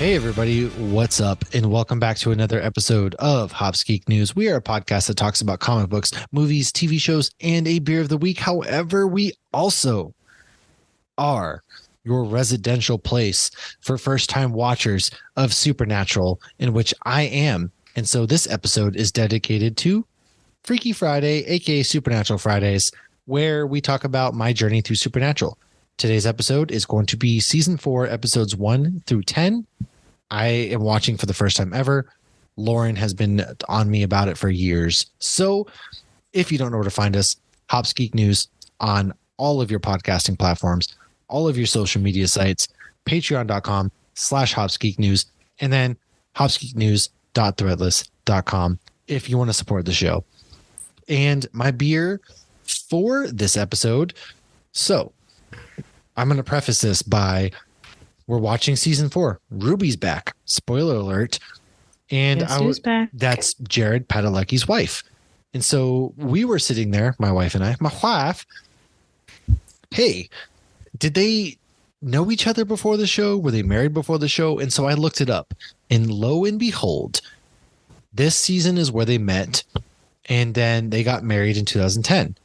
Hey everybody, what's up? And welcome back to another episode of hopsgeeknews. We are a podcast that talks about comic books, movies, TV shows, and a beer of the week. However, we also are your residential place for first-time watchers of Supernatural, in which I am. And so this episode is dedicated to Freaky Friday, aka Supernatural Fridays, where we talk about my journey through Supernatural. Today's episode is going to be season 4, episodes 1 through 10. I am watching for the first time ever. Lauren has been on me about it for years. So if you don't know where to find us, Hops Geek News on all of your podcasting platforms, all of your social media sites, patreon.com/hopsgeeknews, and then hopsgeeknews.threadless.com if you want to support the show. And my beer for this episode. So I'm going to preface this by we're watching season 4. Ruby's back. Spoiler alert. And who's back? That's Jared Padalecki's wife. And so we were sitting there, my wife and I, hey, did they know each other before the show? Were they married before the show? And so I looked it up, and lo and behold, this season is where they met, and then they got married in 2010.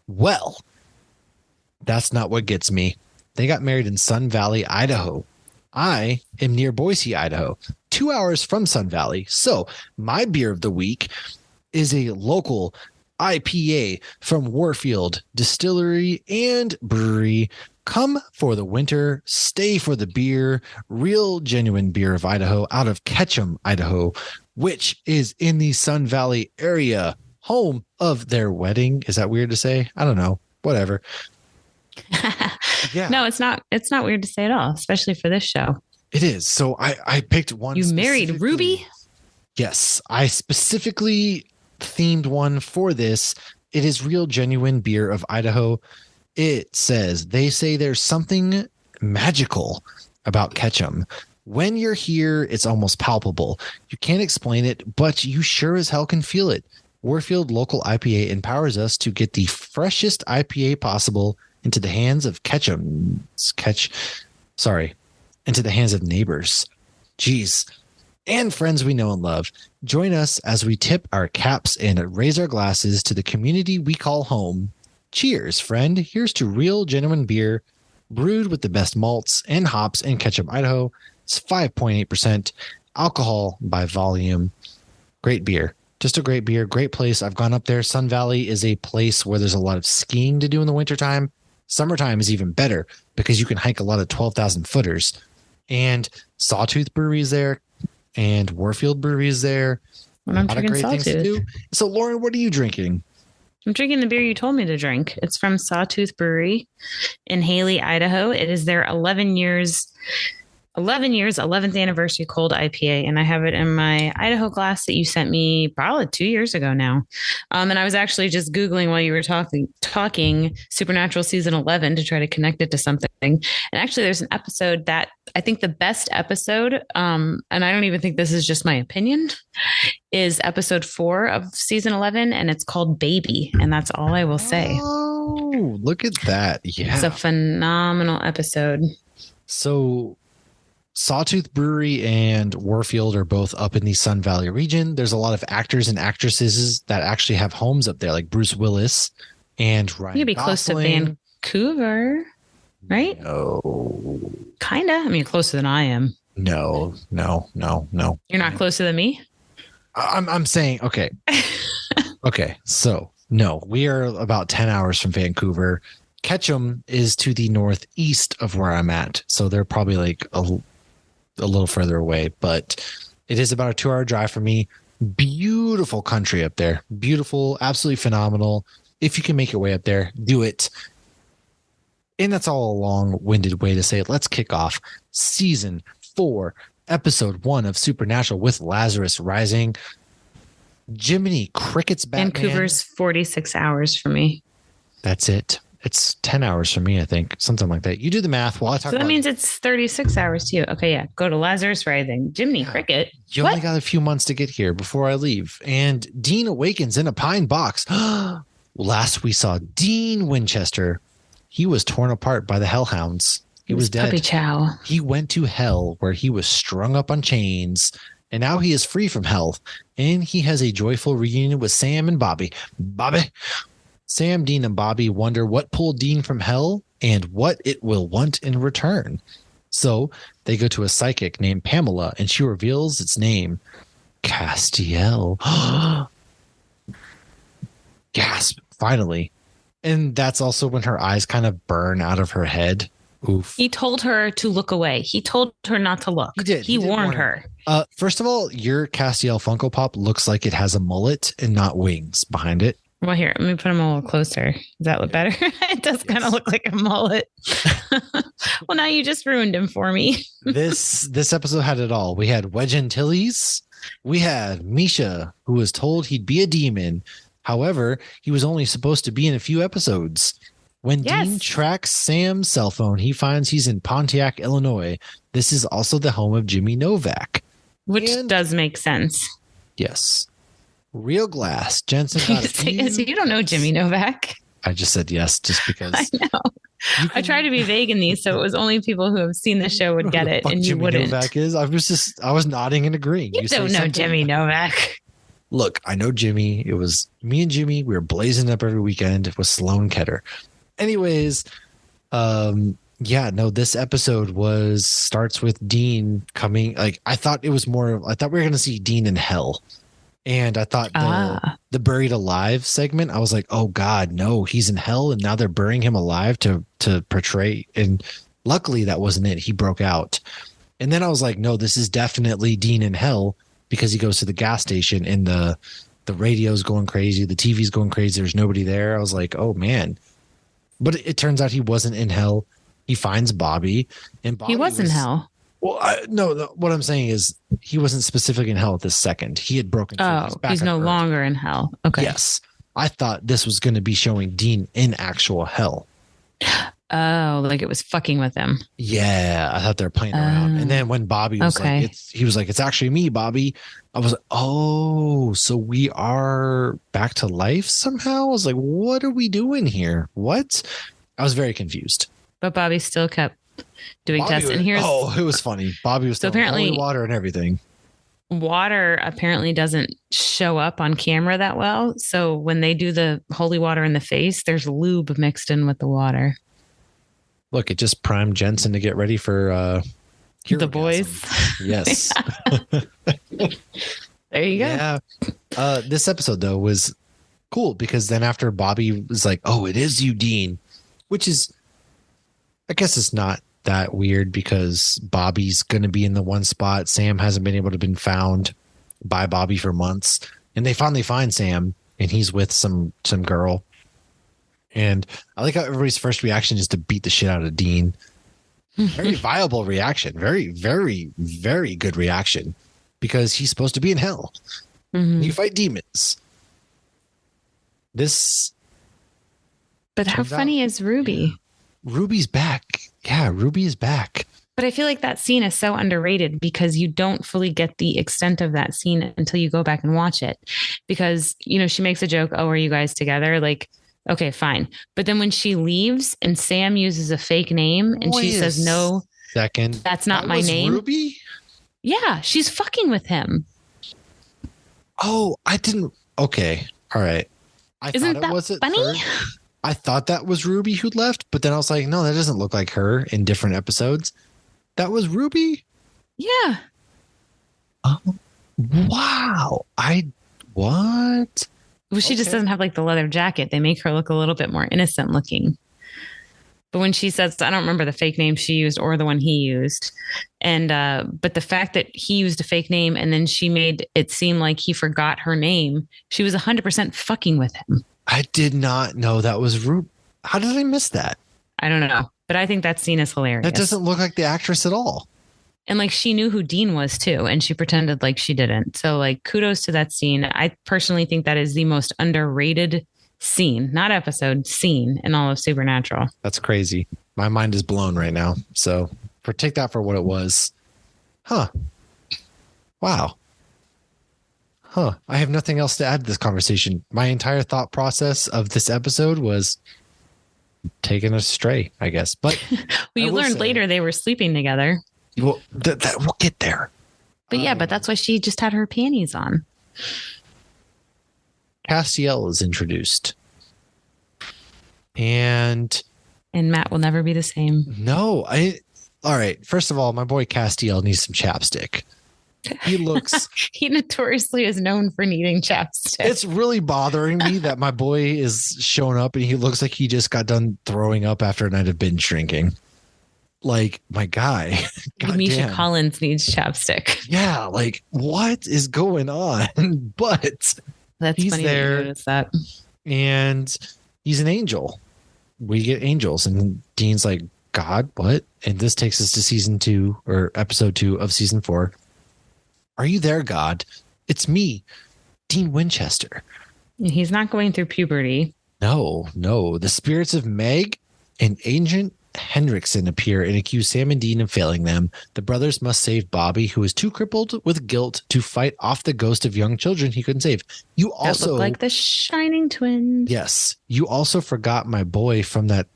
Well, that's not what gets me. They got married in Sun Valley, Idaho. I am near Boise, Idaho, 2 hours from Sun Valley. So my beer of the week is a local IPA from Warfield Distillery and Brewery. Come for the winter, stay for the beer. Real genuine beer of Idaho out of Ketchum, Idaho, which is in the Sun Valley area, home of their wedding. Is that weird to say? I don't know. Whatever. Yeah. No, it's not. It's not weird to say at all, especially for this show. It is. So I picked one. You married Ruby? Yes, I specifically themed one for this. It is real genuine beer of Idaho. It says, they say there's something magical about Ketchum. When you're here, it's almost palpable. You can't explain it, but you sure as hell can feel it. Warfield Local IPA empowers us to get the freshest IPA possible into the hands of into the hands of neighbors. Jeez. And friends we know and love. Join us as we tip our caps and raise our glasses to the community we call home. Cheers, friend. Here's to real genuine beer brewed with the best malts and hops in Ketchum, Idaho. It's 5.8% alcohol by volume. Great beer. Just a great beer, great place. I've gone up there. Sun Valley is a place where there's a lot of skiing to do in the wintertime. Summertime is even better because you can hike a lot of 12,000 footers. And Sawtooth Brewery is there, and Warfield Brewery is there. Well, I'm drinking Sawtooth. So, Lauren, what are you drinking? I'm drinking the beer you told me to drink. It's from Sawtooth Brewery in Haley, Idaho. It is their 11th anniversary cold IPA, and I have it in my Idaho glass that you sent me probably 2 years ago now. And I was actually just Googling while you were talking Supernatural season 11 to try to connect it to something. And actually there's an episode that I think the best episode, and I don't even think this is just my opinion, is episode 4 of season 11, and it's called Baby. And that's all I will say. Oh, look at that. Yeah. It's a phenomenal episode. So Sawtooth Brewery and Warfield are both up in the Sun Valley region. There's a lot of actors and actresses that actually have homes up there, like Bruce Willis and Ryan You'd be Gosling. Close to Vancouver, right? No. Kind of. I mean, closer than I am. No. You're not closer than me? I'm saying, okay. Okay, so no, we are about 10 hours from Vancouver. Ketchum is to the northeast of where I'm at. So they're probably like a little further away, but it is about a 2-hour drive for me. Beautiful country up there. Beautiful, absolutely phenomenal. If you can make your way up there, do it. And that's all a long-winded way to say it. Let's kick off season 4, episode 1 of Supernatural with Lazarus Rising. Jiminy Cricket's Batman. Vancouver's 46 hours for me. That's it. It's 10 hours for me, I think. Something like that. You do the math while I talk. So that means it's 36 hours to you. Okay, yeah. Go to Lazarus Rising. Jiminy Cricket. You only got a few months to get here before I leave. And Dean awakens in a pine box. Last we saw Dean Winchester. He was torn apart by the hellhounds. He was puppy dead. chow. He went to hell where he was strung up on chains, and now he is free from hell. And he has a joyful reunion with Sam and Bobby. Sam, Dean, and Bobby wonder what pulled Dean from hell and what it will want in return. So they go to a psychic named Pamela, and she reveals its name, Castiel. Gasp, finally. And that's also when her eyes kind of burn out of her head. Oof. He told her to look away. He told her not to look. He did. He warned her. First of all, your Castiel Funko Pop looks like it has a mullet and not wings behind it. Well, here, let me put him a little closer. Does that look better? It does kind of look like a mullet. Well, now you just ruined him for me. This episode had it all. We had Wedge Antilles. We had Misha, who was told he'd be a demon. However, he was only supposed to be in a few episodes. When Dean tracks Sam's cell phone, he finds he's in Pontiac, Illinois. This is also the home of Jimmy Novak. Which does make sense. Yes. Real glass. Jensen got you don't know Jimmy Novak. I just said yes, just because. I know. I try to be vague in these, so it was only people who have seen the show would get it, and you Jimmy wouldn't. Novak is. I was nodding and agreeing. You don't know Jimmy Novak. Look, I know Jimmy. It was me and Jimmy. We were blazing up every weekend with Sloan Ketter. Anyways, this episode starts with Dean coming. Like, I thought we were going to see Dean in hell. And I thought the buried alive segment, I was like, oh God, no, he's in hell. And now they're burying him alive to portray. And luckily that wasn't it. He broke out. And then I was like, no, this is definitely Dean in hell, because he goes to the gas station and the radio's going crazy. The TV's going crazy. There's nobody there. I was like, oh man. But it turns out he wasn't in hell. He finds Bobby, and Bobby he was in hell. Well, what I'm saying is he wasn't specifically in hell at this second. He had broken through. Oh, he's no longer in hell. Okay. Yes. I thought this was going to be showing Dean in actual hell. Oh, like it was fucking with him. Yeah, I thought they were playing around. And then when Bobby was he was like, it's actually me, Bobby. I was like, oh, so we are back to life somehow? I was like, what are we doing here? What? I was very confused. But Bobby still kept doing tests. And here's it was funny. Bobby was still apparently holy water and everything. Water apparently doesn't show up on camera that well. So when they do the holy water in the face, there's lube mixed in with the water. Look, it just primed Jensen to get ready for the boys. Yes. There you go. Yeah. This episode though was cool because then after Bobby was like, oh, it is you, Dean, which is, I guess it's not that weird because Bobby's going to be in the one spot. Sam hasn't been able to been found by Bobby for months, and they finally find Sam, and he's with some girl. And I like how everybody's first reaction is to beat the shit out of Dean. Very viable reaction. Very, very, very good reaction because he's supposed to be in hell. Mm-hmm. You fight demons. But how funny is Ruby? Ruby's back. Yeah, Ruby is back. But I feel like that scene is so underrated because you don't fully get the extent of that scene until you go back and watch it. Because, she makes a joke, oh, are you guys together? Like, okay, fine. But then when she leaves and Sam uses a fake name and she says, no, that's not my name. Ruby? Yeah, she's fucking with him. Oh, I didn't. Okay. All right. Isn't that funny? I thought that was Ruby who left, but then I was like, no, that doesn't look like her in different episodes. That was Ruby? Yeah. Oh, wow. What? Well, she just doesn't have like the leather jacket. They make her look a little bit more innocent looking. But when she says, I don't remember the fake name she used or the one he used. And, but the fact that he used a fake name and then she made it seem like he forgot her name, she was 100% fucking with him. I did not know that was Ruby. How did I miss that? I don't know. But I think that scene is hilarious. That doesn't look like the actress at all. And like she knew who Dean was too, and she pretended like she didn't. So like kudos to that scene. I personally think that is the most underrated scene, not episode, scene in all of Supernatural. That's crazy. My mind is blown right now. So take that for what it was. Huh. Wow. Huh. I have nothing else to add to this conversation. My entire thought process of this episode was taken astray, I guess. But Well, you learned later they were sleeping together. Well, we'll get there. But yeah, but that's why she just had her panties on. Castiel is introduced. And Matt will never be the same. No, all right. First of all, my boy Castiel needs some chapstick. He looks. He notoriously is known for needing chapstick. It's really bothering me that my boy is showing up and he looks like he just got done throwing up after a night of binge drinking. Like, my guy. Misha Collins needs chapstick. Yeah, like, what is going on? But that's he's funny there, that you noticed that. And he's an angel. We get angels, and Dean's like, God, what? And this takes us to season 2 or episode 2 of season 4. Are you there, God? It's me, Dean Winchester. He's not going through puberty. No. The spirits of Meg and Agent Henriksen appear and accuse Sam and Dean of failing them. The brothers must save Bobby, who is too crippled with guilt to fight off the ghost of young children he couldn't save. You also look like the Shining Twins. Yes. You also forgot my boy from the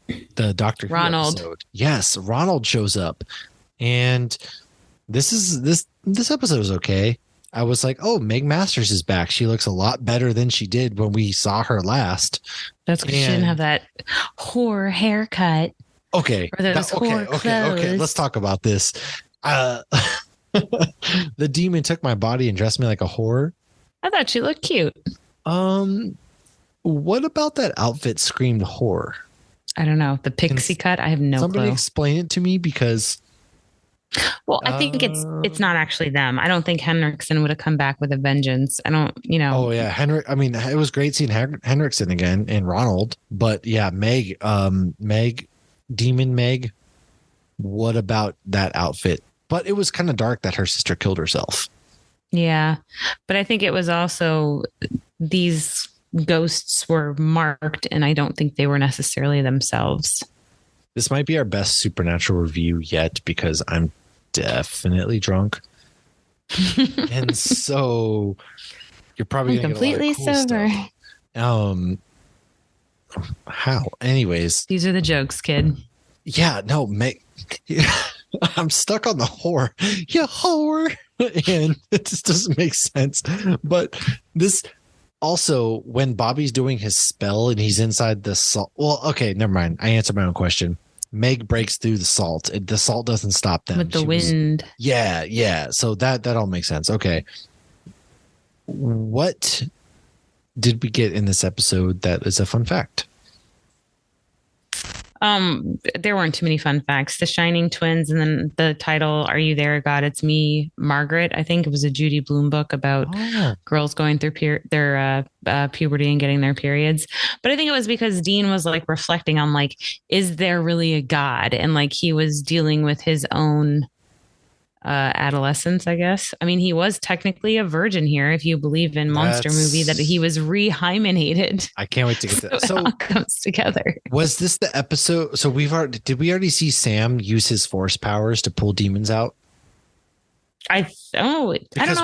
Doctor Who Ronald episode. Yes, Ronald shows up. And this episode is okay. I was like, oh, Meg Masters is back. She looks a lot better than she did when we saw her last. That's because she didn't have that whore haircut. Okay. Okay. Let's talk about this. The demon took my body and dressed me like a whore. I thought she looked cute. What about that outfit screamed whore? I don't know. The pixie cut? I have no clue. Somebody explain it to me because... Well, I think it's not actually them. I don't think Henriksen would have come back with a vengeance. I don't, Oh yeah, it was great seeing Henriksen again and Ronald, but yeah, Meg, Demon Meg. What about that outfit? But it was kind of dark that her sister killed herself. Yeah, but I think it was also these ghosts were marked, and I don't think they were necessarily themselves. This might be our best Supernatural review yet because I'm definitely drunk. And so you're probably gonna completely get a lot of cool sober. Stuff. How? Anyways. These are the jokes, kid. Yeah, no, I'm stuck on the whore. Yeah, whore. And it just doesn't make sense. But this also, when Bobby's doing his spell and he's inside the salt. Well, okay, never mind. I answered my own question. Meg breaks through the salt. The salt doesn't stop them. With the wind. Yeah. So that all makes sense. Okay. What did we get in this episode that is a fun fact? There weren't too many fun facts. The Shining Twins, and then the title, Are You There, God? It's Me, Margaret. I think it was a Judy Blume book about girls going through their puberty and getting their periods. But I think it was because Dean was like reflecting on like, is there really a God? And like he was dealing with his own adolescence, I guess. I mean, he was technically a virgin here, if you believe in Monster Movie, that he was rehymenated. I can't wait to get that. So it all comes together. Was this the episode? So did we already see Sam use his force powers to pull demons out? I don't know.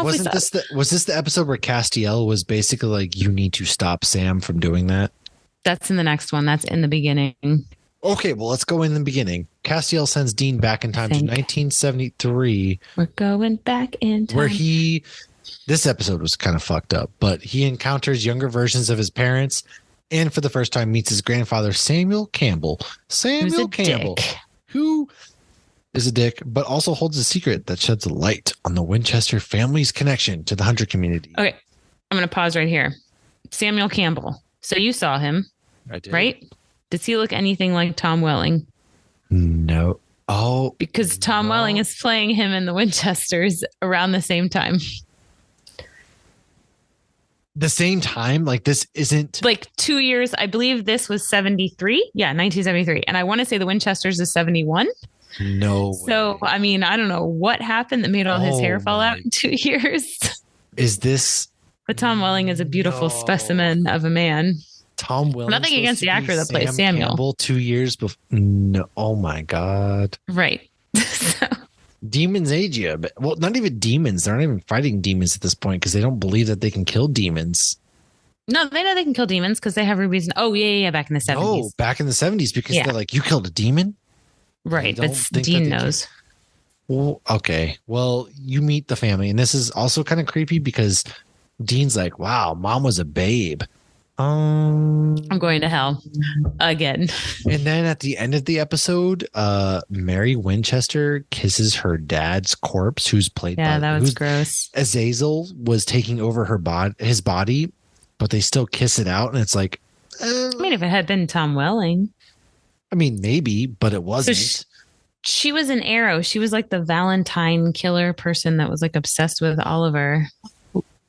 Was this the episode where Castiel was basically like, you need to stop Sam from doing that? That's in the next one. That's in the beginning. Okay, well, let's go in the beginning. Castiel sends Dean back in time to 1973. We're going back in time. Where this episode was kind of fucked up, but he encounters younger versions of his parents and for the first time meets his grandfather, Samuel Campbell. Who is a dick, but also holds a secret that sheds a light on the Winchester family's connection to the hunter community. Okay, I'm going to pause right here. Samuel Campbell. So you saw him. I did. Right? Does he look anything like Tom Welling? No. Oh. Because Tom Welling is playing him in the Winchesters around the same time. The same time? Like this isn't... Like 2 years. I believe this was 73. Yeah, 1973. And I want to say the Winchesters is 71. No So, I mean, I don't know what happened that made all his hair fall out in 2 years. Is this... But Tom Welling is a beautiful specimen of a man. Tom Welling. Nothing against the actor that plays Samuel. Campbell 2 years before. No, oh my God. Right. Demons age you. But, well, not even demons. They're not even fighting demons at this point because they don't believe that they can kill demons. No, they know they can kill demons because they have rubies. Oh, yeah, yeah, back in the No, 70s. back in the 70s because Yeah, they're like, you killed a demon. They right. But don't think that Dean they can. knows. Well, okay. Well, you meet the family, and this is also kind of creepy because Dean's like, wow, mom was a babe. I'm going to hell again. And then at the end of the episode, Mary Winchester kisses her dad's corpse, who's played Yeah, by that was who's gross. Azazel was taking over his body, but they still kiss it out, and it's like, I mean, if it had been Tom Welling. I mean, maybe, but it So wasn't. she was an Arrow. She was like the Valentine killer person that was like obsessed with Oliver.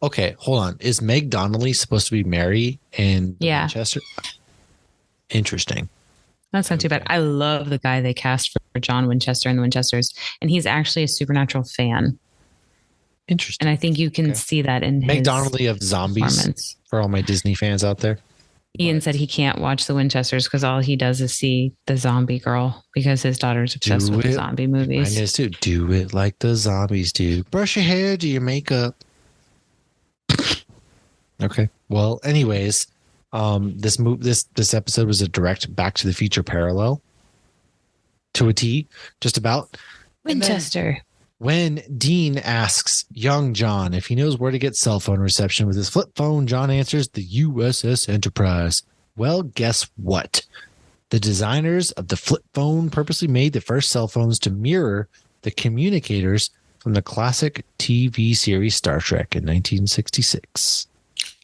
Okay, hold on. Is Meg Donnelly supposed to be Mary in the Yeah, Winchester? Interesting. that's not too bad. Okay. I love the guy they cast for John Winchester and the Winchesters, and he's actually a Supernatural fan. Interesting. And I think you can Okay. see that in Meg his Donnelly of Zombies performance. for all my Disney fans out there. Ian But said he can't watch the Winchesters because all he does is see the zombie girl because his daughter's obsessed do with it. zombie Mine movies. is too. Do it like the zombies do. Brush your hair, do your makeup. Okay. Well, anyways, this episode was a direct Back to the Future parallel to a T, just about. And then Winchester. when Dean asks young John if he knows where to get cell phone reception with his flip phone, John answers the USS Enterprise. Well, guess what? The designers of the flip phone purposely made the first cell phones to mirror the communicators from the classic TV series Star Trek in 1966.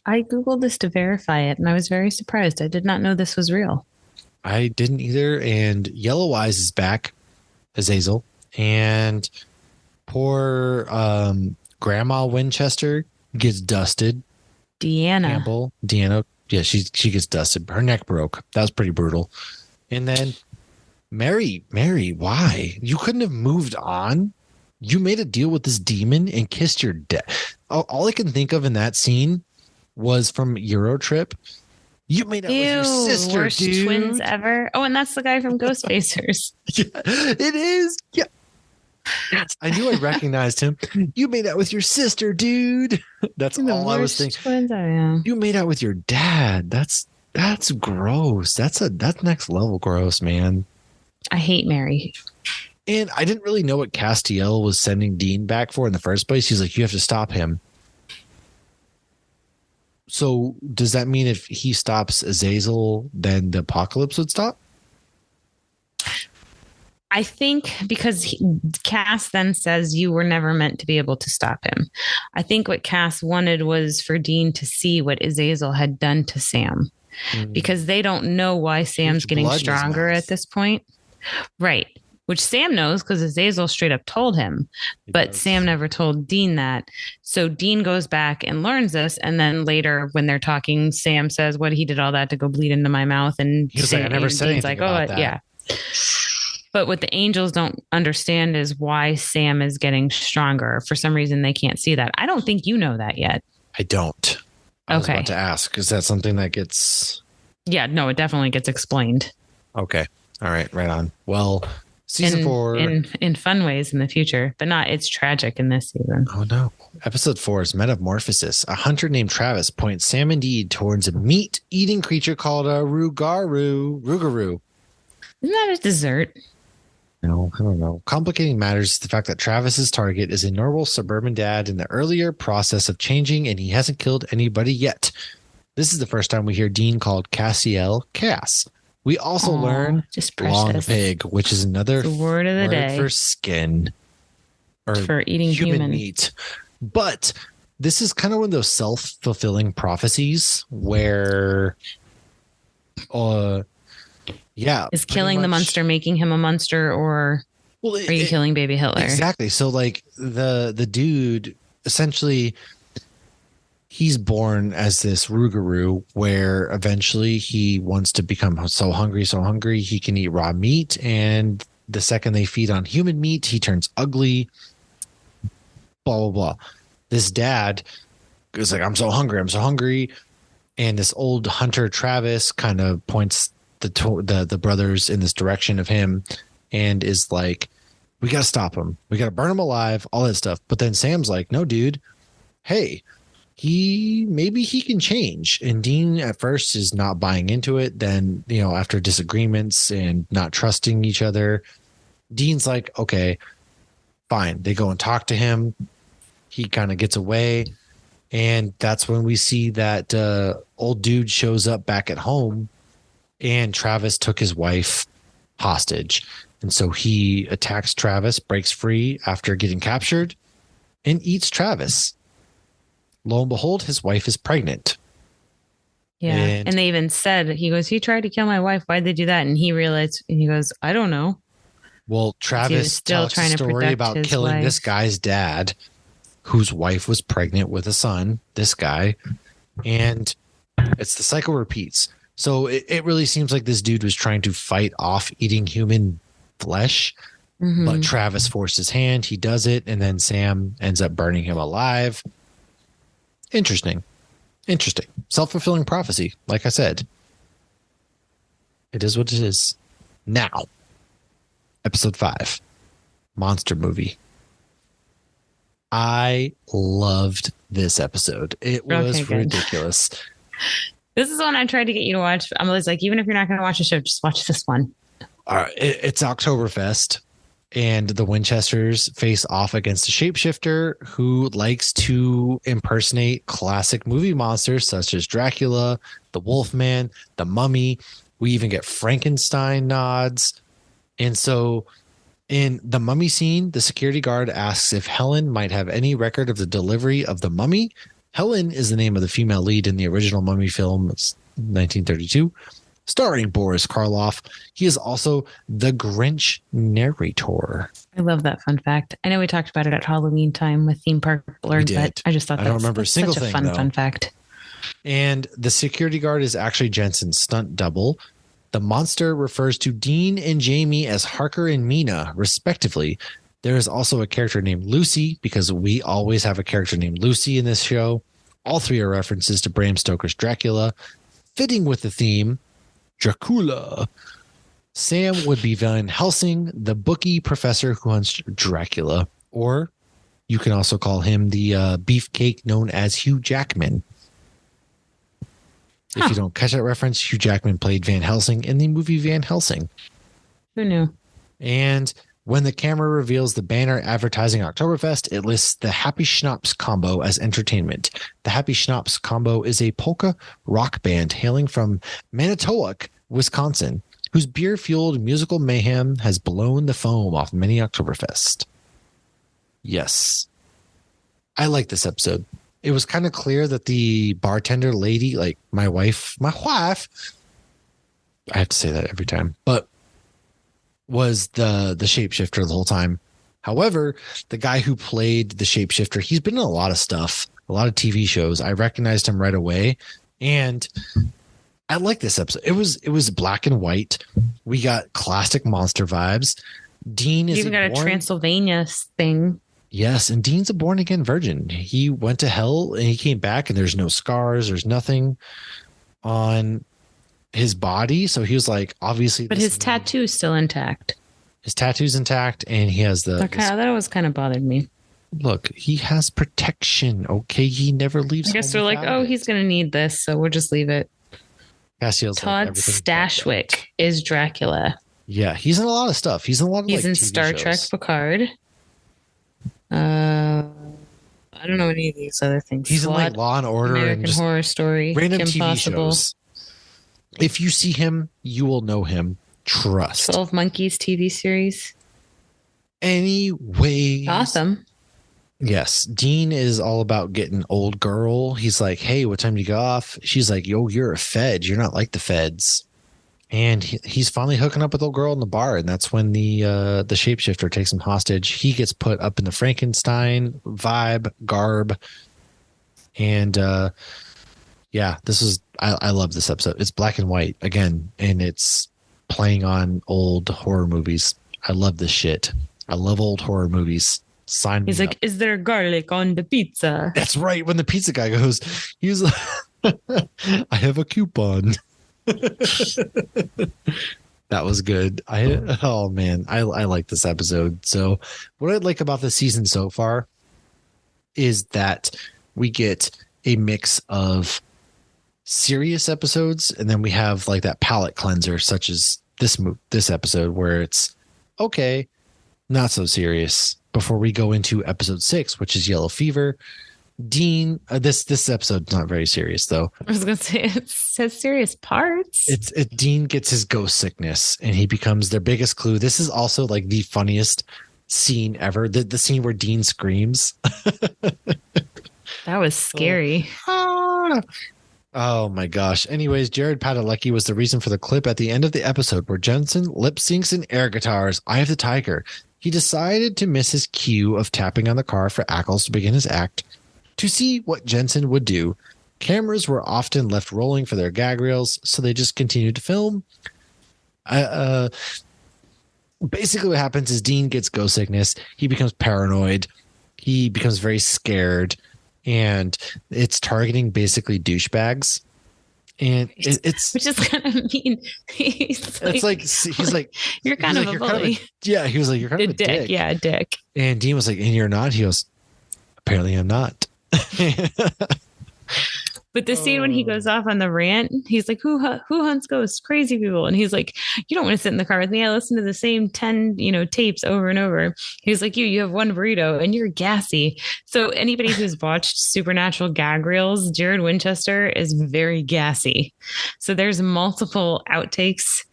I Googled this to verify it and I was very surprised. I did not know this was real. I didn't either. And Yellow Eyes is back, Azazel. And poor Grandma Winchester gets dusted. Deanna. Deanna, yeah, she gets dusted. Her neck broke. That was pretty brutal. And then Mary, why? You couldn't have moved on. You made a deal with this demon and kissed your dad. All I can think of in that scene was from Eurotrip. You made out with your sister, worst dude. twins ever. Oh, and that's the guy from Ghostbusters. Yeah, it is. Yeah. Yes, I knew I recognized him. You made out with your sister, dude. That's all I was thinking. Twins are, yeah. You made out with your dad. That's gross. That's next level gross, man. I hate Mary. And I didn't really know what Castiel was sending Dean back for in the first place. He's like, you have to stop him. So does that mean if he stops Azazel, then the apocalypse would stop? I think because Cass then says you were never meant to be able to stop him. I think what Cass wanted was for Dean to see what Azazel had done to Sam because they don't know why Sam's getting stronger at this point. Right. Which Sam knows because Azazel straight up told him, but Sam never told Dean that. So Dean goes back and learns this. And then later when they're talking, Sam says, what, he did all that to go bleed into my mouth. And he was like, I never said Dean's anything like, about that. Yeah. But what the angels don't understand is why Sam is getting stronger. For some reason, they can't see that. I don't think you know that yet. I don't. I was about to ask. Is that something that gets... Yeah, no, it definitely gets explained. Okay. All right. Right on. Well, season 4. In fun ways in the future, but not, it's tragic in this season. Oh, no. Episode 4 is Metamorphosis. A hunter named Travis points Sam and Dean towards a meat-eating creature called a Rougarou. Isn't that a dessert? No, I don't know. Complicating matters is the fact that Travis's target is a normal suburban dad in the earlier process of changing, and he hasn't killed anybody yet. This is the first time we hear Dean called Castiel Cass. We also learn just long pig, which is another word of the day for skin or for eating human meat. But this is kind of one of those self-fulfilling prophecies where, is killing the monster making him a monster, or are you killing baby Hitler? Exactly. So like the dude essentially, he's born as this Rougarou where eventually he wants to become so hungry he can eat raw meat, and the second they feed on human meat he turns ugly, blah blah blah. This dad is like, I'm so hungry, and this old hunter Travis kind of points the brothers in this direction of him and is like, we got to stop him, we got to burn him alive, all that stuff. But then Sam's like, no dude, hey, maybe he can change. And Dean at first is not buying into it. Then, after disagreements and not trusting each other, Dean's like, okay, fine. They go and talk to him. He kind of gets away. And that's when we see that old dude shows up back at home, and Travis took his wife hostage. And so he attacks Travis, breaks free after getting captured, and eats Travis. Lo and behold, his wife is pregnant. Yeah. And they even said, he goes, he tried to kill my wife. Why'd they do that? And he realized, and he goes, I don't know. Well, Travis still tells trying a story about killing wife. This guy's dad, whose wife was pregnant with a son, this guy. And it's the cycle repeats. So it really seems like this dude was trying to fight off eating human flesh, but Travis forced his hand. He does it. And then Sam ends up burning him alive. Interesting. Self-fulfilling prophecy. Like I said, it is what it is. Now, episode 5, monster movie. I loved this episode. It was ridiculous. This is one I tried to get you to watch. I'm always like, even if you're not going to watch the show, just watch this one. All right. It's Oktoberfest, and the Winchesters face off against a shapeshifter who likes to impersonate classic movie monsters such as Dracula, the Wolfman, the Mummy. We even get Frankenstein nods. And so in the Mummy scene, the security guard asks if Helen might have any record of the delivery of the mummy. Helen is the name of the female lead in the original Mummy film, 1932, starring Boris Karloff. He is also the Grinch narrator. I love that fun fact. I know we talked about it at Halloween time with theme park blurb, but I just thought I don't remember a single such a thing, fun fact. And the security guard is actually Jensen's stunt double. The monster refers to Dean and Jamie as Harker and Mina, respectively. There is also a character named Lucy, because we always have a character named Lucy in this show. All three are references to Bram Stoker's Dracula. Fitting with the theme, Dracula. Sam would be Van Helsing, the bookie professor who hunts Dracula. Or you can also call him the beefcake known as Hugh Jackman. If you don't catch that reference, Hugh Jackman played Van Helsing in the movie Van Helsing. Who knew? And when the camera reveals the banner advertising Oktoberfest, it lists the Happy Schnapps combo as entertainment. The Happy Schnapps combo is a polka rock band hailing from Manitowoc, Wisconsin, whose beer-fueled musical mayhem has blown the foam off many Oktoberfest. Yes. I like this episode. It was kind of clear that the bartender lady, like my wife, I have to say that every time, but was the shapeshifter the whole time. However, the guy who played the shapeshifter, he's been in a lot of stuff, a lot of TV shows. I recognized him right away. And I like this episode. It was black and white. We got classic monster vibes. Dean is even got a Transylvania thing. Yes, and Dean's a born again virgin. He went to hell and he came back, and there's no scars, there's nothing on his body. So he was like, obviously, but his tattoo is still intact. His tattoo's intact, and he has that always kind of bothered me. Look, he has protection. Okay, he never leaves. I guess they're like, oh, he's gonna need this, so we'll just leave it. Cassiel's Todd Stashwick is Dracula. Yeah, he's in a lot of stuff. He's in a lot of. He's in Star Trek Picard. I don't know any of these other things. He's in like Law and Order, American and Horror Story, random Kim TV Possible. shows. If you see him, you will know him. Trust. 12 Monkeys TV series. Anyway, awesome. Yes, Dean is all about getting old girl. He's like, hey, what time do you go off? She's like, yo, you're a Fed. You're not like the Feds. And he's finally hooking up with old girl in the bar, and that's when the shapeshifter takes him hostage. He gets put up in the Frankenstein vibe, garb, and this is I love this episode. It's black and white again, and it's playing on old horror movies. I love this shit. I love old horror movies. Sign me He's like, up. Is there garlic on the pizza? That's right. When the pizza guy goes, he's like, I have a coupon. That was good. I like this episode. So what I like about the season so far is that we get a mix of serious episodes, and then we have like that palate cleanser, such as this episode where it's okay, not so serious. Before we go into episode 6, which is Yellow Fever, Dean. This episode's not very serious though. I was gonna say it says serious parts. Dean gets his ghost sickness, and he becomes their biggest clue. This is also like the funniest scene ever. The scene where Dean screams. That was scary. Oh my gosh. Anyways, Jared Padalecki was the reason for the clip at the end of the episode where Jensen lip syncs in air guitars Eye of the Tiger. He decided to miss his cue of tapping on the car for Ackles to begin his act. To see what Jensen would do, cameras were often left rolling for their gag reels, so they just continued to film. Basically what happens is Dean gets ghost sickness. He becomes paranoid. He becomes very scared, and it's targeting basically douchebags. And it's which is kind of mean. He's like you're kind of a bully. Yeah, he was like, you're kind of a dick. Yeah, a dick. And Dean was like, and you're not? He goes, apparently I'm not. But the scene when he goes off on the rant, he's like, who hunts ghosts? Crazy people. And he's like, you don't want to sit in the car with me. I listen to the same 10, tapes over and over. He's like, you have one burrito and you're gassy. So anybody who's watched Supernatural gag reels, Jared Winchester is very gassy. So there's multiple outtakes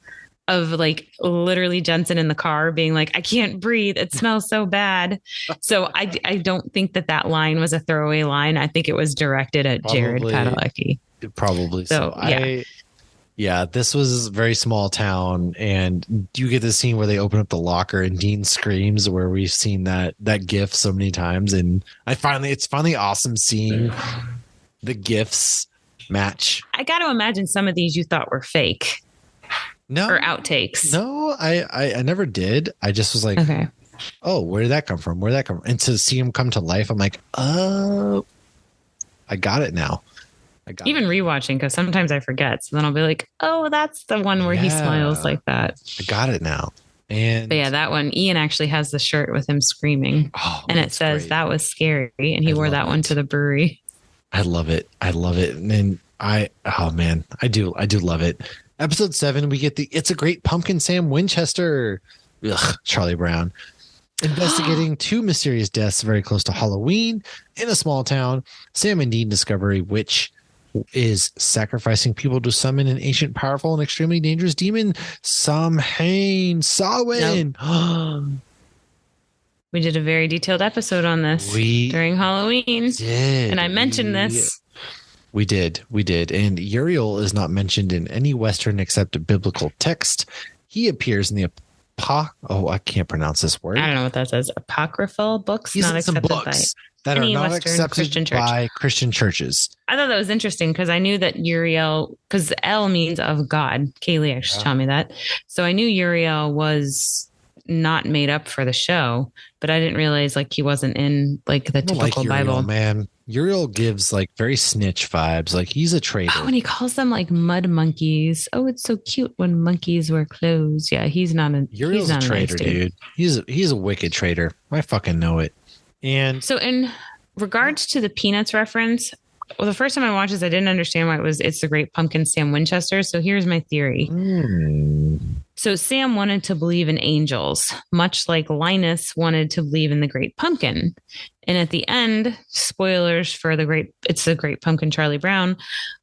of like literally Jensen in the car being like, I can't breathe. It smells so bad. So I don't think that line was a throwaway line. I think it was directed at Jared Padalecki. Probably. So yeah, this was a very small town. And you get the scene where they open up the locker and Dean screams, where we've seen that GIF so many times. And it's finally awesome seeing the GIFs match. I got to imagine some of these you thought were fake. No, or outtakes. No, I never did. I just was like, okay. Oh, where did that come from? And to see him come to life, I'm like, oh, I got it now. Even rewatching, because sometimes I forget. So then I'll be like, oh, that's the one where he smiles like that. I got it now. But yeah, that one, Ian actually has the shirt with him screaming. Oh, and it says, great. That was scary. And he wore that one to the brewery. I love it. And then I do love it. Episode 7, we get the It's a Great Pumpkin Sam Winchester. Ugh, Charlie Brown. Investigating 2 mysterious deaths very close to Halloween in a small town. Sam and Dean discover a witch is sacrificing people to summon an ancient, powerful, and extremely dangerous demon, Samhain. Nope. We did a very detailed episode on this during Halloween. And I mentioned this. We did. And Uriel is not mentioned in any Western except biblical text. He appears in the I can't pronounce this word. I don't know what that says. Apocryphal books. He's not accepted books that are not Western accepted by Christian churches. I thought that was interesting because I knew that Uriel, because L means of God. Kaylee actually told me that. So I knew Uriel was not made up for the show, but I didn't realize like he wasn't in like the typical Uriel, Bible. Man, Uriel gives like very snitch vibes. Like he's a traitor. Oh, and he calls them like mud monkeys. Oh, it's so cute when monkeys wear clothes. Yeah, he's not a Uriel's a traitor, dude. He's a wicked traitor. I fucking know it. And so in regards to the Peanuts reference, well, the first time I watched this, I didn't understand why It's the Great Pumpkin Sam Winchester. So here's my theory. So Sam wanted to believe in angels, much like Linus wanted to believe in the Great Pumpkin. And at the end, spoilers for It's the Great Pumpkin, Charlie Brown,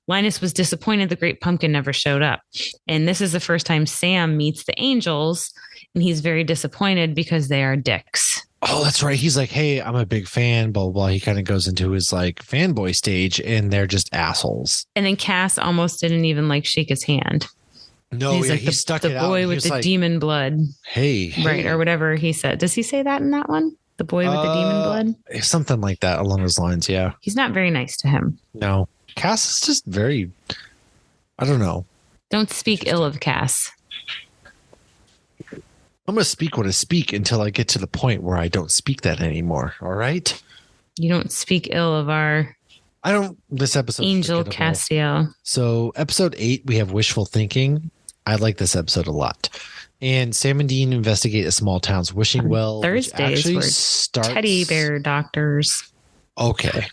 Linus was disappointed the Great Pumpkin never showed up. And this is the first time Sam meets the angels, and he's very disappointed because they are dicks. Oh, that's right. He's like, hey, I'm a big fan, blah, blah, blah. He kind of goes into his like fanboy stage, and they're just assholes. And then Cass almost didn't even like shake his hand. No, he's like he stuck it out. The boy with the demon blood. Hey. Right, or whatever he said. Does he say that in that one? The boy with the demon blood? Something like that along those lines, yeah. He's not very nice to him. No. Cass is just very, I don't know. Don't speak ill of Cass. I'm going to speak what I speak until I get to the point where I don't speak that anymore. All right? You don't speak ill of our... This episode. Angel Castiel. So episode 8, we have Wishful Thinking. I like this episode a lot. And Sam and Dean investigate a small town's wishing well. Thursdays were teddy bear doctors. Okay.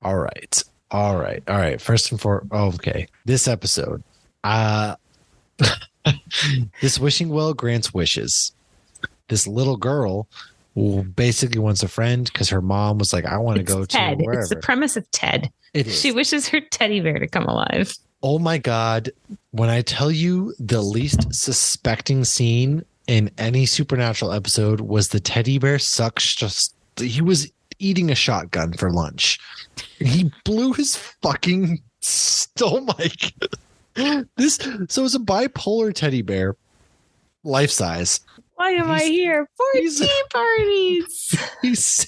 All right. All right. First and foremost, okay. This episode, uh, this wishing well grants wishes. This little girl who basically wants a friend because her mom was like, I want to go Ted. to wherever. It's the premise of Ted. It is. She wishes her teddy bear to come alive. Oh my God. When I tell you the least suspecting scene in any Supernatural episode was the teddy bear sucks. He was eating a shotgun for lunch. He blew his fucking stomach. So it's a bipolar teddy bear, life size. Why am I here? For tea parties. He's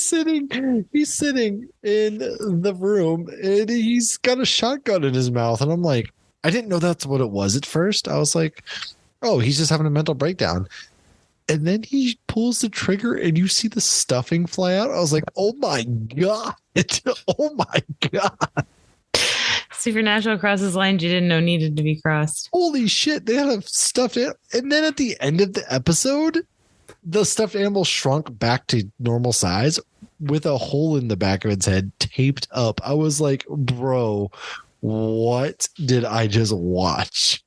sitting in the room and he's got a shotgun in his mouth. And I'm like, I didn't know that's what it was at first. I was like, oh, he's just having a mental breakdown. And then he pulls the trigger and you see the stuffing fly out. I was like, oh my God. Oh my God. Supernatural crosses lines you didn't know needed to be crossed. Holy shit. They had a stuffed animal. And then at the end of the episode, the stuffed animal shrunk back to normal size with a hole in the back of its head taped up. I was like, bro, what did I just watch?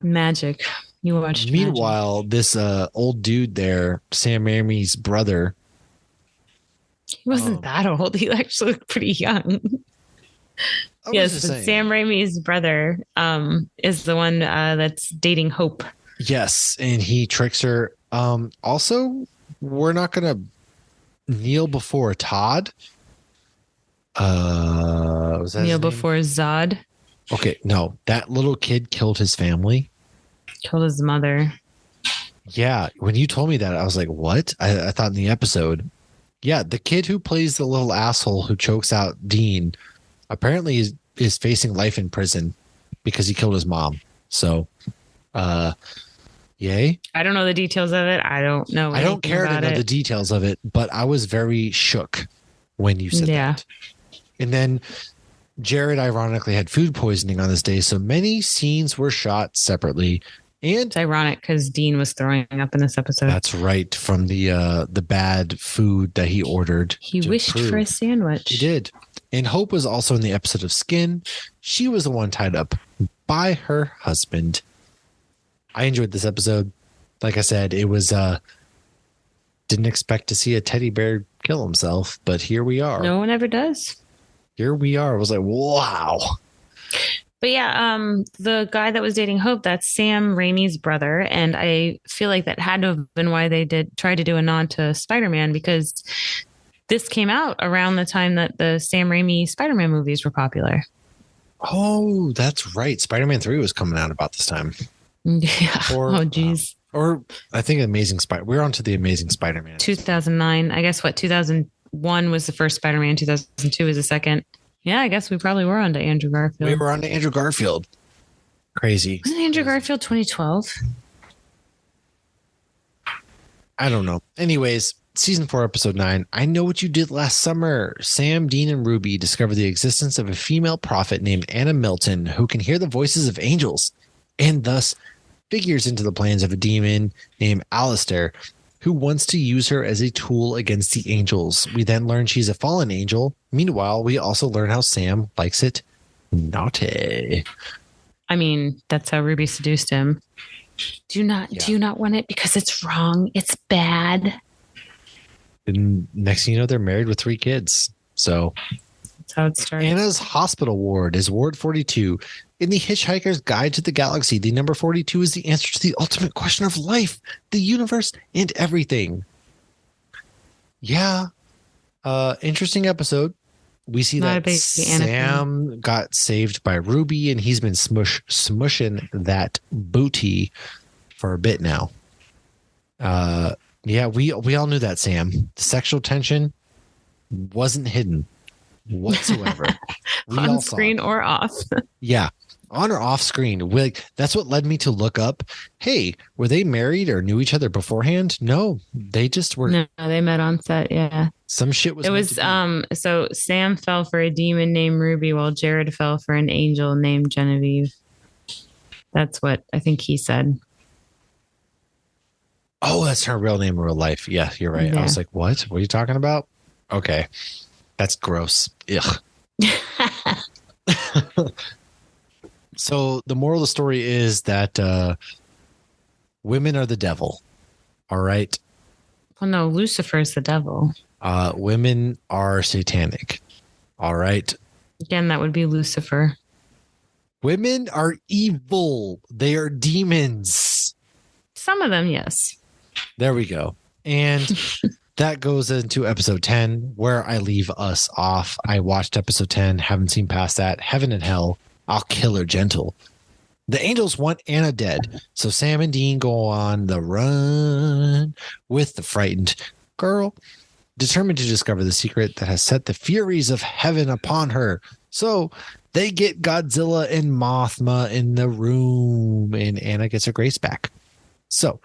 Magic. You watched. Meanwhile, this old dude there, Sam Raimi's brother. He wasn't that old. He actually looked pretty young. Yes, but Sam Raimi's brother is the one that's dating Hope. Yes, and he tricks her. Also, we're not going to kneel before Todd. Was that kneel before Zod? Okay, no, that little kid killed his family. Killed his mother. Yeah, when you told me that, I was like, what? I thought in the episode. Yeah, the kid who plays the little asshole who chokes out Dean apparently is facing life in prison because he killed his mom. So, yay. I don't know the details of it. I don't know. I don't care to know the details of it, but I was very shook when you said that. And then Jared ironically had food poisoning on this day, so many scenes were shot separately. And it's ironic because Dean was throwing up in this episode. That's right, from the bad food that he ordered. He wished for a sandwich. He did. And Hope was also in the episode of Skin. She was the one tied up by her husband. I enjoyed this episode. Like I said, it was didn't expect to see a teddy bear kill himself, but here we are. No one ever does. Here we are. I was like, wow. But yeah, the guy that was dating Hope, that's Sam Raimi's brother. And I feel like that had to have been why they tried to do a nod to Spider-Man, because this came out around the time that the Sam Raimi Spider-Man movies were popular. Oh, that's right. Spider-Man 3 was coming out about this time. Yeah. Oh, geez. Or I think Amazing Spider. We're on to the Amazing Spider-Man. 2009. I guess 2001 was the first Spider-Man. 2002 was the second. Yeah, I guess we probably were on to Andrew Garfield. We were on to Andrew Garfield. Crazy. Wasn't Andrew Garfield 2012? I don't know. Anyways, season 4, episode 9. I know what you did last summer. Sam, Dean, and Ruby discover the existence of a female prophet named Anna Milton who can hear the voices of angels and thus figures into the plans of a demon named Alistair, who wants to use her as a tool against the angels. We then learn she's a fallen angel. Meanwhile, we also learn how Sam likes it naughty. I mean, that's how Ruby seduced him. Do you not want it because it's wrong? It's bad. And next thing you know, they're married with 3 kids. So that's how it starts. Anna's hospital ward is Ward 42. In the Hitchhiker's Guide to the Galaxy, the number 42 is the answer to the ultimate question of life, the universe, and everything. Yeah. Interesting episode. We see that Sam got saved by Ruby, and he's been smushing that booty for a bit now. Yeah, we all knew that, Sam. The sexual tension wasn't hidden whatsoever. On screen or off. Yeah. On or off screen. That's what led me to look up, hey, were they married or knew each other beforehand? No, they just were. No, they met on set. Yeah. Some shit was. It was so Sam fell for a demon named Ruby while Jared fell for an angel named Genevieve. That's what I think he said. Oh, that's her real name in real life. Yeah, you're right. Yeah. I was like, what? What are you talking about? Okay. That's gross. Ugh. So the moral of the story is that women are the devil. All right. Well, no, Lucifer's the devil. Women are satanic. All right. Again, that would be Lucifer. Women are evil. They are demons. Some of them, yes. There we go. And that goes into episode 10, where I leave us off. I watched episode 10, haven't seen past that. Heaven and hell, I'll kill her gentle. The angels want Anna dead, so Sam and Dean go on the run with the frightened girl, determined to discover the secret that has set the furies of heaven upon her. So they get Godzilla and Mothra in the room, and Anna gets her grace back. So,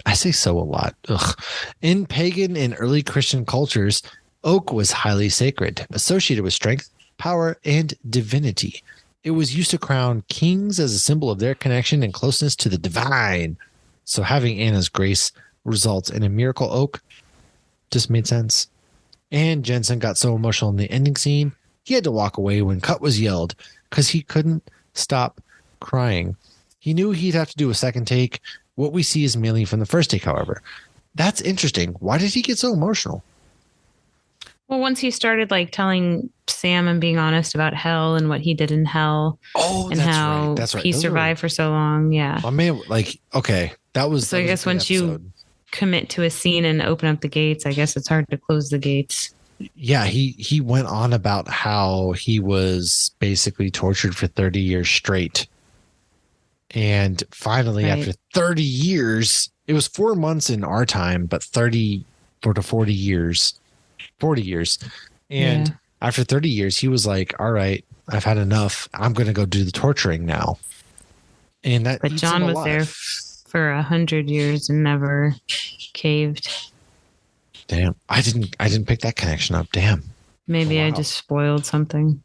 I say so a lot. Ugh. In pagan and early Christian cultures, oak was highly sacred, associated with strength, power, and divinity. It was used to crown kings as a symbol of their connection and closeness to the divine. So having Anna's grace results in a miracle oak just made sense. And Jensen got so emotional in the ending scene, he had to walk away when cut was yelled because he couldn't stop crying. He knew he'd have to do a second take. What we see is merely from the first take, however. That's interesting. Why did he get so emotional? Well, once he started like telling Sam and being honest about hell and what he did in hell, and how he survived for so long, yeah. I mean, like, okay, that was. So I guess once you commit to a scene and open up the gates, I guess it's hard to close the gates. Yeah, he went on about how he was basically tortured for 30 years straight, and finally, after 30 years, it was 4 months in our time, but 30 to 40 years. 40 years. And after 30 years, he was like, all right, I've had enough. I'm going to go do the torturing now. And that, but John was there for 100 years and never caved. Damn. I didn't pick that connection up. Damn. Maybe I just spoiled something.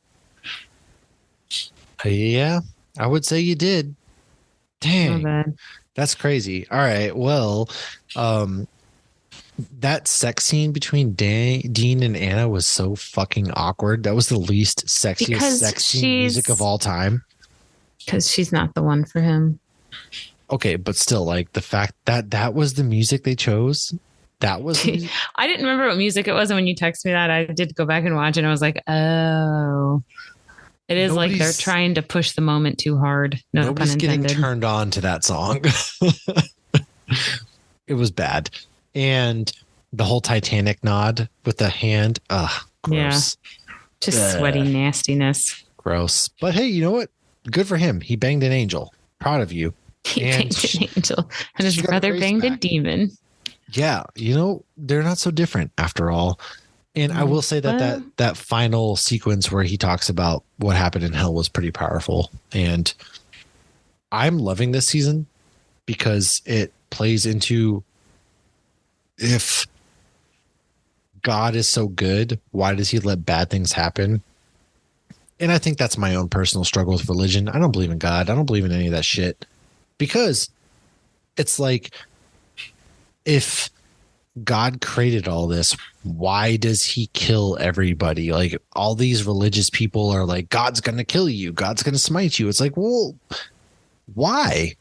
Yeah, I would say you did. Dang. Bad. That's crazy. All right. Well, that sex scene between Dean and Anna was so fucking awkward. That was the least sexiest sex scene music of all time. Because she's not the one for him. Okay, but still, like the fact that was the music they chose. That was. I didn't remember what music it was, and when you texted me that, I did go back and watch, and I was like, oh. It is like they're trying to push the moment too hard. No nobody's pun intended. Getting turned on to that song. It was bad. And the whole Titanic nod with the hand. Ugh, gross. Yeah. Just sweaty nastiness. Gross. But hey, you know what? Good for him. He banged an angel. Proud of you. He banged an angel. And his brother banged a demon. Yeah. You know, they're not so different after all. And I will say that final sequence where he talks about what happened in hell was pretty powerful. And I'm loving this season because it plays into, if God is so good, why does he let bad things happen? And I think that's my own personal struggle with religion. I don't believe in God. I don't believe in any of that shit, because it's like, if God created all this, why does he kill everybody? Like, all these religious people are like, God's going to kill you. God's going to smite you. It's like, well, why?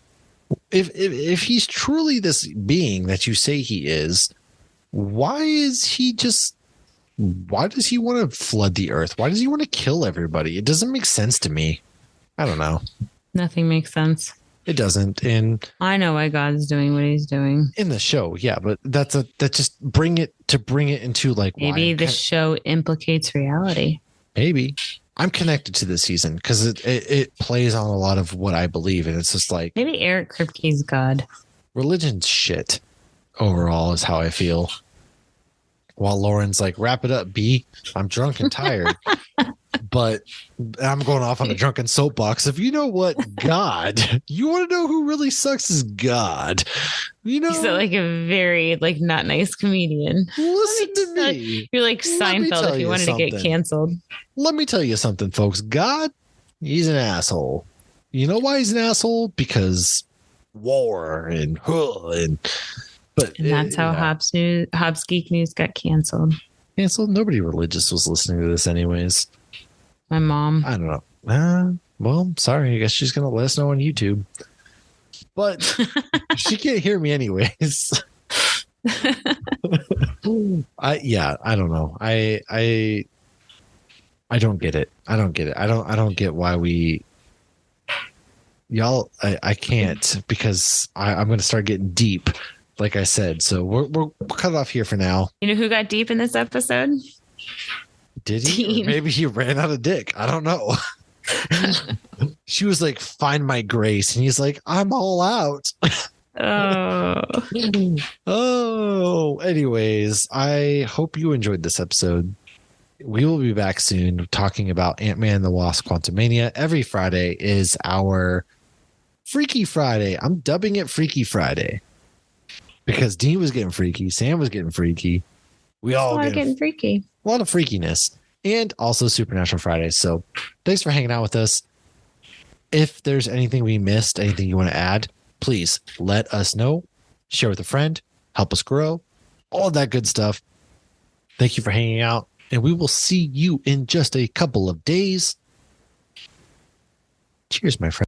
If he's truly this being that you say he is, why does he want to flood the earth? Why does he want to kill everybody? It doesn't make sense to me. I don't know. Nothing makes sense. It doesn't. And I know why God's doing what he's doing in the show. Yeah. But that just bring it into like, maybe the show implicates reality. Maybe. I'm connected to this season because it plays on a lot of what I believe. And it's just like, maybe Eric Kripke's God. Religion's shit overall is how I feel. While Lauren's like, wrap it up, B. I'm drunk and tired. But I'm going off on a drunken soapbox. If you know what, God, you want to know who really sucks is God. You know, he's like a very like not nice comedian. Listen to me. You're like Seinfeld if you wanted to get canceled. Let me tell you something, folks. God, he's an asshole. You know why he's an asshole? Because war and but that's how Hobbs Geek News got canceled. canceled? Nobody religious was listening to this anyways. My mom. I don't know. Well, sorry. I guess she's going to let us know on YouTube. But she can't hear me anyways. I don't know. I don't get it. I don't get it. I don't get why I can't, because I'm going to start getting deep, like I said. So we'll cut it off here for now. You know who got deep in this episode? Did he? Or maybe he ran out of dick. I don't know. She was like, "Find my grace," and he's like, "I'm all out." Oh. Oh. Anyways, I hope you enjoyed this episode. We will be back soon talking about Ant-Man and the Wasp: Quantumania. Every Friday is our Freaky Friday. I'm dubbing it Freaky Friday because Dean was getting freaky, Sam was getting freaky. We all getting freaky. A lot of freakiness, and also Supernatural Fridays. So thanks for hanging out with us. If there's anything we missed, anything you want to add, please let us know. Share with a friend, help us grow, all of that good stuff. Thank you for hanging out, and we will see you in just a couple of days. Cheers, my friend.